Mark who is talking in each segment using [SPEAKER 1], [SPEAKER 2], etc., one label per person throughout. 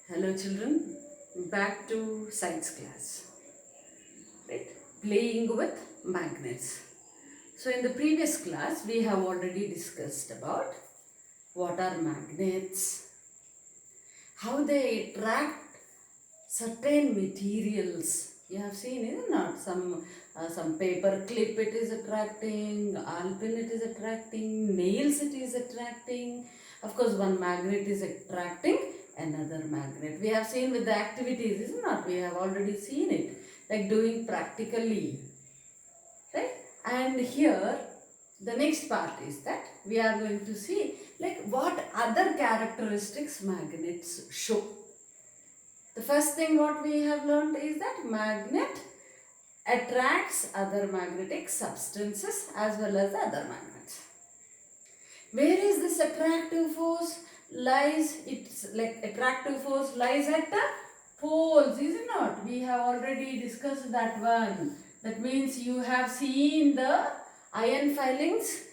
[SPEAKER 1] Hello children, back to science class, right? Playing with magnets. So in the previous class we have already discussed about what are magnets, how they attract certain materials. You have seen, is it not? Some paper clip it is attracting, alpin it is attracting, nails it is attracting. Of course, one magnet is attracting another magnet. We have seen with the activities, is it not? We have already seen it, like doing practically, right? And here, the next part is that we are going to see like what other characteristics magnets show. The first thing what we have learned is that magnet attracts other magnetic substances as well as the other magnets. Where is this attractive force lies? It's like attractive force lies at the poles, is it not? We have already discussed that one. That means you have seen the iron filings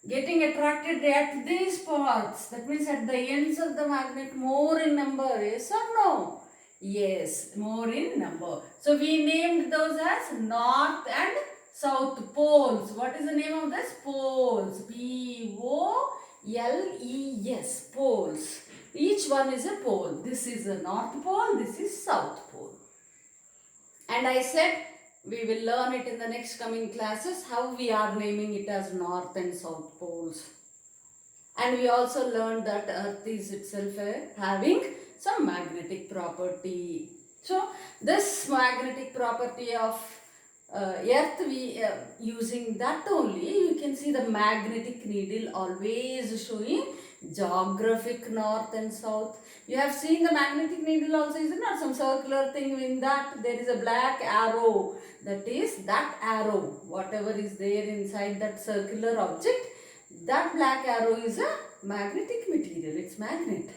[SPEAKER 1] getting attracted at these parts. That means at the ends of the magnet more in number, yes or no? Yes, more in number. So we named those as north and south poles. What is the name of this? Poles. P-O-L-E-S. Poles. Each one is a pole. This is the north pole. This is south pole. And I said we will learn it in the next coming classes how we are naming it as north and south poles. And we also learned that earth is itself having some magnetic property. So this magnetic property of earth, we using that only, you can see the magnetic needle always showing geographic north and south. You have seen the magnetic needle also, is it not? Some circular thing in that there is a black arrow. That is that arrow, whatever is there inside that circular object, that black arrow is a magnetic material. It's magnet.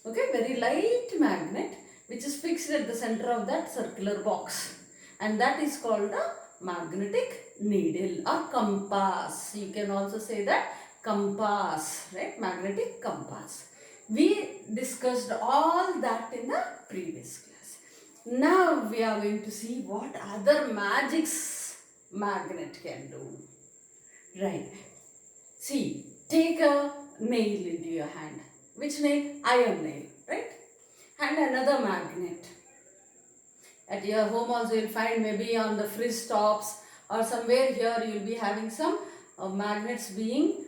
[SPEAKER 1] Okay, very light magnet which is fixed at the center of that circular box, and that is called a magnetic needle or compass. You can also say that compass, right? Magnetic compass. We discussed all that in the previous class. Now we are going to see what other magics magnet can do. Right. See, take a nail into your hand. Which nail? Iron nail, right? And another magnet. At your home also you will find maybe on the fridge tops or somewhere here you will be having some magnets being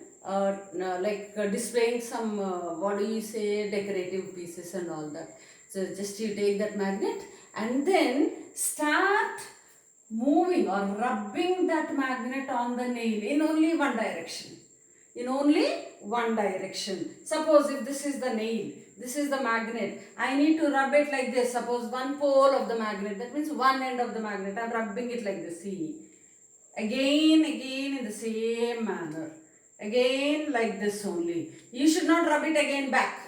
[SPEAKER 1] displaying some what do you say, decorative pieces and all that. So just you take that magnet and then start moving or rubbing that magnet on the nail in only one direction. In only one direction. Suppose if this is the nail, this is the magnet, I need to rub it like this. Suppose one pole of the magnet, that means one end of the magnet, I am rubbing it like this. See, again in the same manner, again like this only. You should not rub it again back.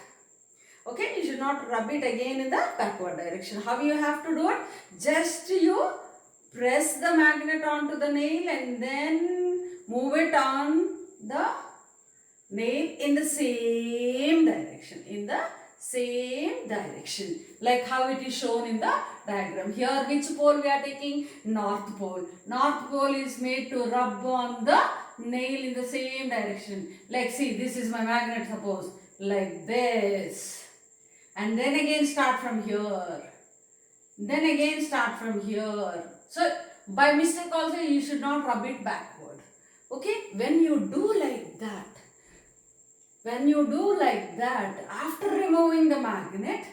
[SPEAKER 1] Okay, you should not rub it again in the backward direction. How you have to do it? Just you press the magnet onto the nail and then move it on the nail in the same direction, like how it is shown in the diagram. Here which pole we are taking? North pole. North pole is made to rub on the nail in the same direction. Like see, this is my magnet, suppose, like this. And then again start from here. Then again start from here. So by mistake also you should not rub it backward. Okay, when you do like that, after removing the magnet,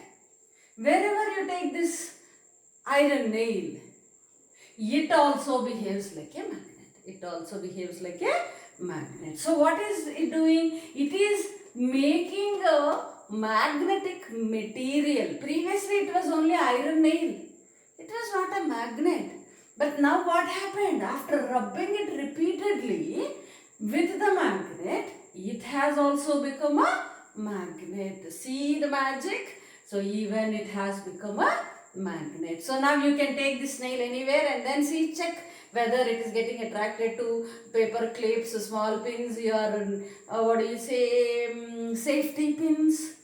[SPEAKER 1] wherever you take this iron nail, it also behaves like a magnet. So what is it doing? It is making a magnetic material. Previously it was only iron nail. It was not a magnet. But now what happened? After rubbing it repeatedly with the magnet, it has also become a magnet. See the magic? So even it has become a magnet. So now you can take this nail anywhere and then see, check whether it is getting attracted to paper clips, small pins, your safety pins.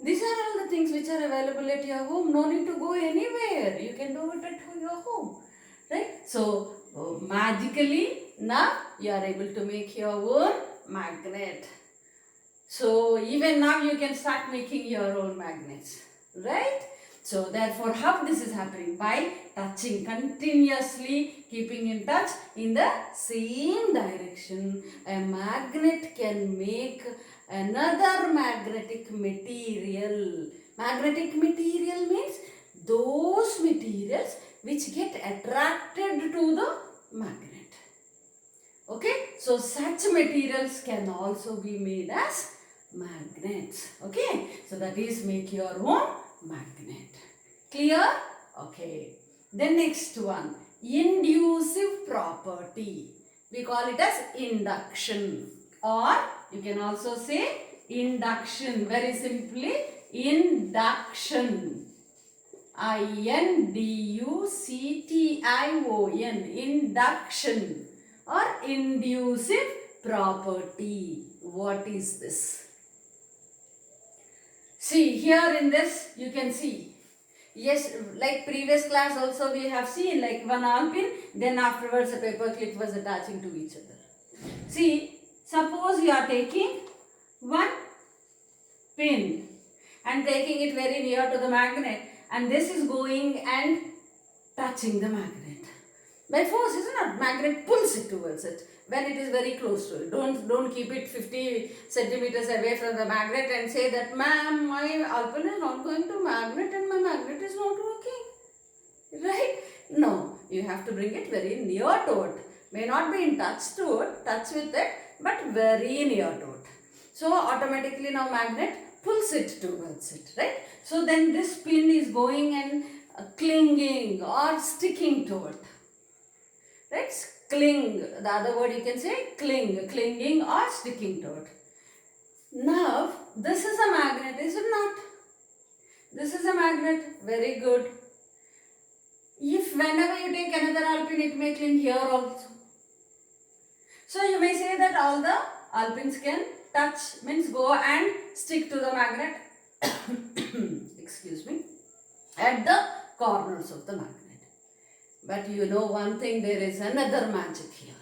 [SPEAKER 1] These are all the things which are available at your home. No need to go anywhere. You can do it at your home. Right? So, magically, now you are able to make your own magnet. So, even now you can start making your own magnets. Right? So, therefore, how this is happening? By touching continuously, keeping in touch in the same direction. A magnet can make another magnetic material. Magnetic material means those materials which get attracted to the magnet. Okay, so such materials can also be made as magnets. Okay, so that is make your own magnet. Clear? Okay. Then next one, inducive property. We call it as induction, or you can also say induction. Very simply, induction. induction. Induction or inducive property. What is this? See, here in this you can see. Yes, like previous class also we have seen, like one arm pin, then afterwards a paper clip was attaching to each other. See, suppose you are taking one pin and taking it very near to the magnet, and this is going and touching the magnet. By force, isn't it? Magnet pulls it towards it when it is very close to it. Don't keep it 50 centimeters away from the magnet and say that, ma'am, my alpine is not going to magnet and my magnet is not working. Right? No, you have to bring it very near to it. May not be in touch with it, but very near to it. So automatically now magnet pulls it towards it, right? So then this pin is going and clinging or sticking to it. Right? Cling. The other word you can say cling. Clinging or sticking to it. Now, this is a magnet, is it not? This is a magnet. Very good. If whenever you take another alpine, it may cling here also. So, you may say that all the alpines can touch, means go and stick to the magnet. Excuse me. At the corners of the magnet. But you know one thing, there is another magic here.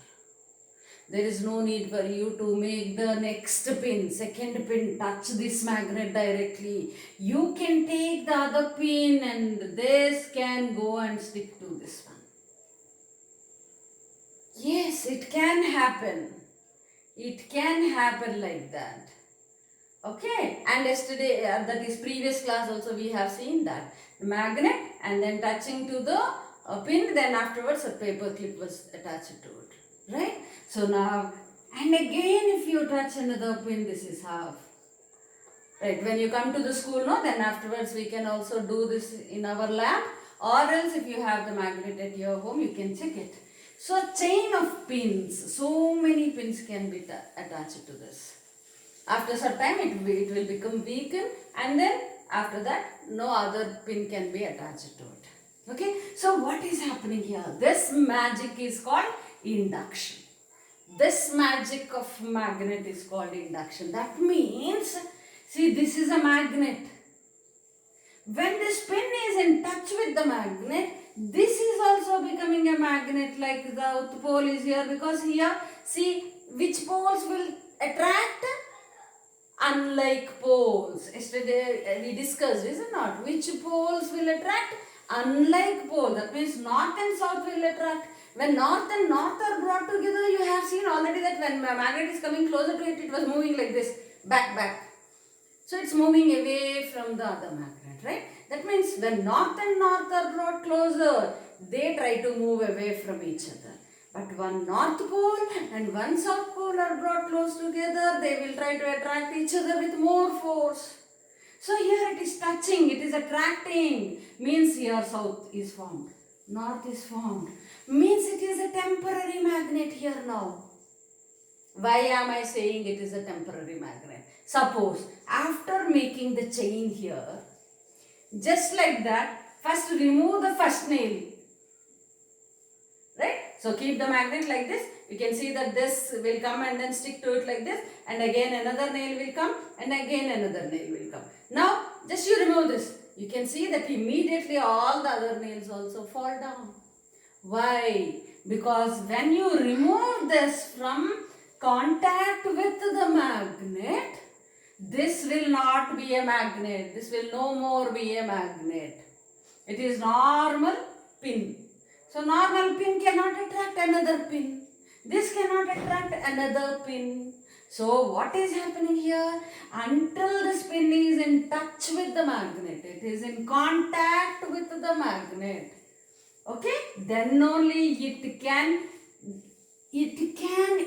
[SPEAKER 1] There is no need for you to make the next pin, second pin, touch this magnet directly. You can take the other pin and this can go and stick to this one. Yes, it can happen. It can happen like that. Okay, and yesterday, that is previous class also we have seen that. The magnet and then touching to the pin, then afterwards a paper clip was attached to it. Right? So now, and again if you touch another pin, this is half. Right? When you come to the school, no, then afterwards we can also do this in our lab, or else if you have the magnet at your home, you can check it. So a chain of pins, so many pins can be attached to this. After some time it will become weakened, and then after that no other pin can be attached to it. Okay, so what is happening here? This magic is called induction. This magic of magnet is called induction. That means, see, this is a magnet. When this pin is in touch with the magnet, this is also becoming a magnet, like the South Pole is here, because here, see, which poles will attract? Unlike poles. Yesterday we discussed, is it not? Which poles will attract? Unlike pole. That means north and south will attract. When north and north are brought together, you have seen already that when magnet is coming closer to it, it was moving like this, back. So it's moving away from the other magnet, right? That means when north and north are brought closer, they try to move away from each other. But one north pole and one south pole are brought close together, they will try to attract each other with more force. So here it is touching, it is attracting, means here south is formed, north is formed, means it is a temporary magnet here now. Why am I saying it is a temporary magnet? Suppose after making the chain here, just like that, first remove the first nail. Right? So keep the magnet like this. You can see that this will come and then stick to it like this, and again another nail will come and again another nail will come. Now just you remove this. You can see that immediately all the other nails also fall down. Why? Because when you remove this from contact with the magnet, this will not be a magnet. This will no more be a magnet. It is normal pin. So normal pin cannot attract another pin. This cannot attract another pin. So what is happening here? Until this pin is in touch with the magnet, it is in contact with the magnet. Okay, then only it can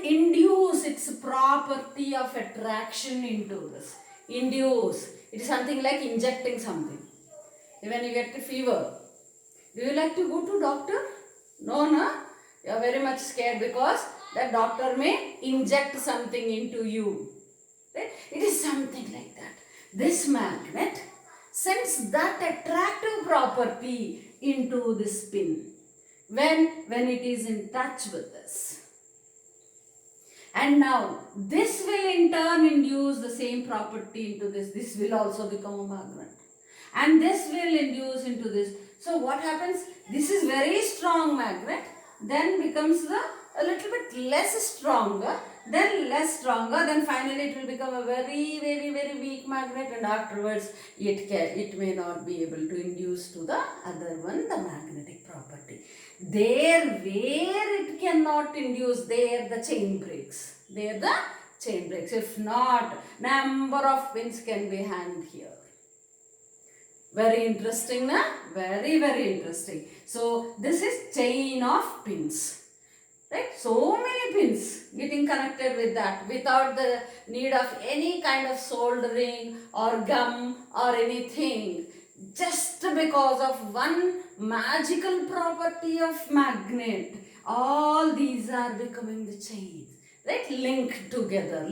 [SPEAKER 1] induce its property of attraction into this. Induce. It is something like injecting something. When you get a fever, do you like to go to doctor? No, no. You are very much scared because that doctor may inject something into you. Right? It is something like that. This magnet sends that attractive property into this pin when it is in touch with this. And now this will in turn induce the same property into this. This will also become a magnet. And this will induce into this. So what happens? This is very strong magnet, then becomes a little bit less stronger, then less stronger, then finally it will become a very, very, very weak magnet, and afterwards it may not be able to induce to the other one the magnetic property. There where it cannot induce, there the chain breaks. There the chain breaks. If not, number of pins can be hanged here. Very interesting, na? Very, very interesting. So this is chain of pins. Right? So many pins getting connected with that without the need of any kind of soldering or gum or anything. Just because of one magical property of magnet, all these are becoming the chains. Right? Linked together.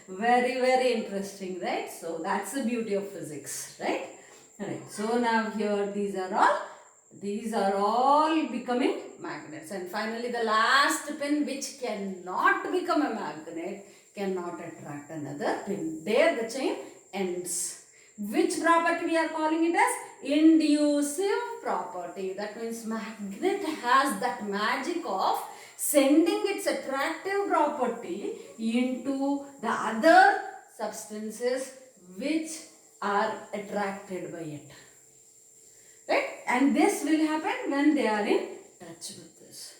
[SPEAKER 1] Very, very interesting, right? So that's the beauty of physics, right? Right. So now here these are all becoming magnets, and finally the last pin which cannot become a magnet cannot attract another pin. There the chain ends. Which property we are calling it as? Inducive property. That means magnet has that magic of sending its attractive property into the other substances which are attracted by it. Right? And this will happen when they are in touch with this.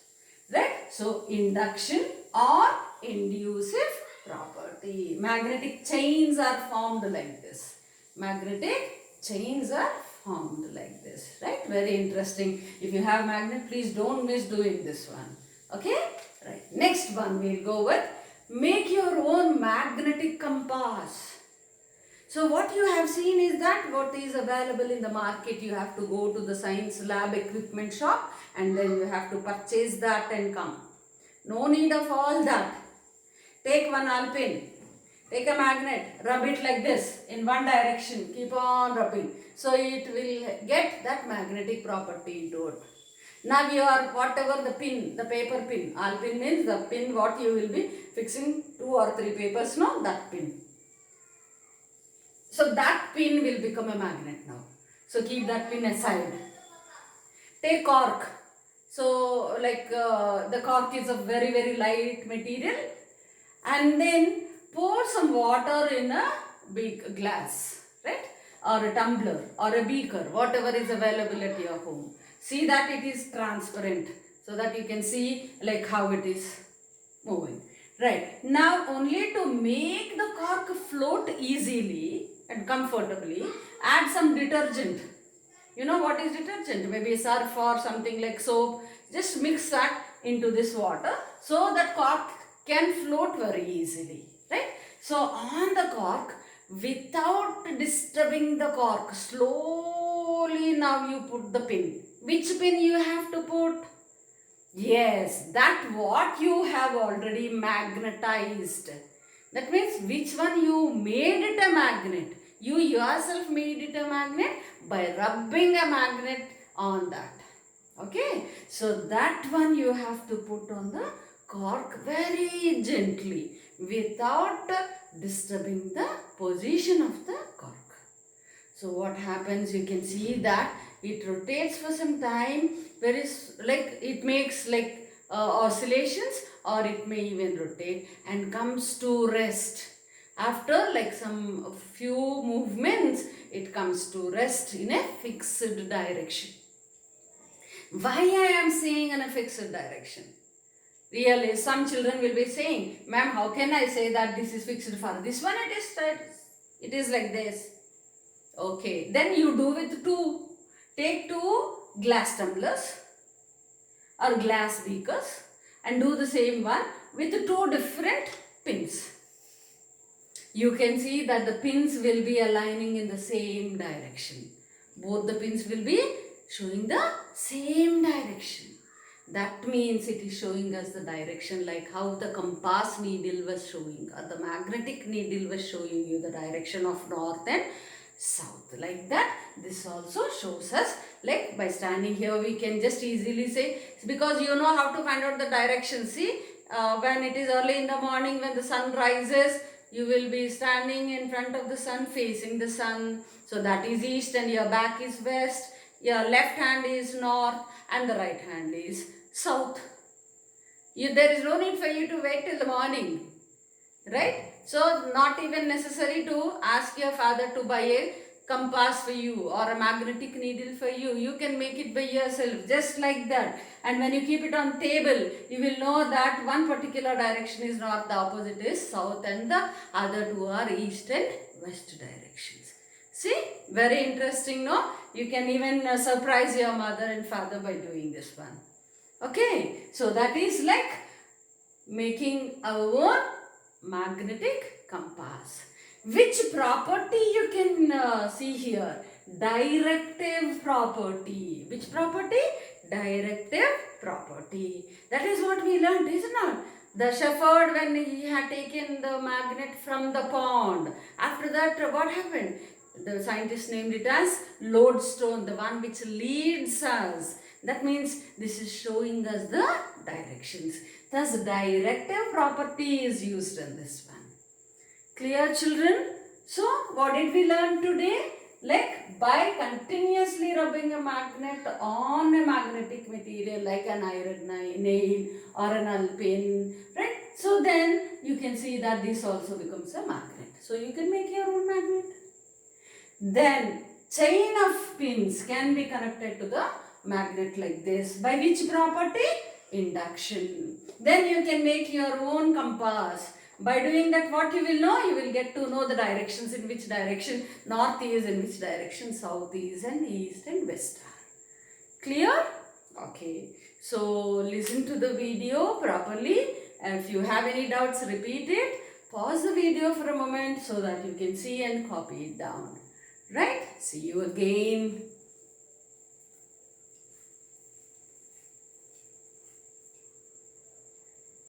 [SPEAKER 1] Right? So, induction or inducive property. Magnetic chains are formed like this. Magnetic chains are formed like this. Right? Very interesting. If you have magnet, please don't miss doing this one. Okay? Right. Next one we'll go with make your own magnetic compass. So what you have seen is that what is available in the market, you have to go to the science lab equipment shop and then you have to purchase that and come. No need of all that. Take one alpin, take a magnet, rub it like this in one direction, keep on rubbing. So it will get that magnetic property into it. Now you are whatever the pin, the paper pin, alpin means the pin what you will be fixing 2 or 3 papers, no, that pin. So that pin will become a magnet now. So keep that pin aside. Take cork. So like the cork is a very, very light material, and then pour some water in a big glass, right? Or a tumbler or a beaker, whatever is available at your home. See that it is transparent so that you can see like how it is moving. Right. Now only to make the cork float easily and comfortably, add some detergent. You know what is detergent? Maybe surf or something like soap. Just mix that into this water so that cork can float very easily. Right? So on the cork, without disturbing the cork, slowly now you put the pin. Which pin you have to put? Yes, that what you have already magnetized. That means which one you made it a magnet. You yourself made it a magnet by rubbing a magnet on that. Okay. So that one you have to put on the cork very gently without disturbing the position of the cork. So what happens, you can see that it rotates for some time, whereas like it makes like oscillations, or it may even rotate and comes to rest. After like some few movements, it comes to rest in a fixed direction. Why I am saying in a fixed direction? Really, some children will be saying, ma'am, how can I say that this is fixed for this one? It is like this. Okay, then you do with two. Take two glass tumblers or glass beakers and do the same one with two different pins. You can see that the pins will be aligning in the same direction. Both the pins will be showing the same direction. That means it is showing us the direction, like how the compass needle was showing, or the magnetic needle was showing you the direction of north and south. Like that, this also shows us, like by standing here we can just easily say, because you know how to find out the direction. See, when it is early in the morning, when the sun rises, you will be standing in front of the sun, facing the sun. So that is east and your back is west. Your left hand is north and the right hand is south. There is no need for you to wait till the morning, right? So not even necessary to ask your father to buy a compass for you or a magnetic needle for you. You can make it by yourself, just like that. And when you keep it on table, you will know that one particular direction is north, the opposite is south, and the other two are east and west directions. See, very interesting, no? You can even surprise your mother and father by doing this one. Okay, so that is like making our own magnetic compass. Which property you can see here? Directive property. Which property? Directive property. That is what we learned, is it not? The shepherd, when he had taken the magnet from the pond, after that what happened? The scientist named it as lodestone, the one which leads us. That means this is showing us the directions. Thus, directive property is used in this one. Clear, children? So, what did we learn today? Like by continuously rubbing a magnet on a magnetic material like an iron nail or an alpin, right? So then you can see that this also becomes a magnet. So you can make your own magnet. Then chain of pins can be connected to the magnet like this. By which property? Induction. Then you can make your own compass. By doing that, what you will know? You will get to know the directions, in which direction north is, in which direction south is, and east and west are. Clear? Okay. So listen to the video properly. And if you have any doubts, repeat it. Pause the video for a moment so that you can see and copy it down. Right? See you again.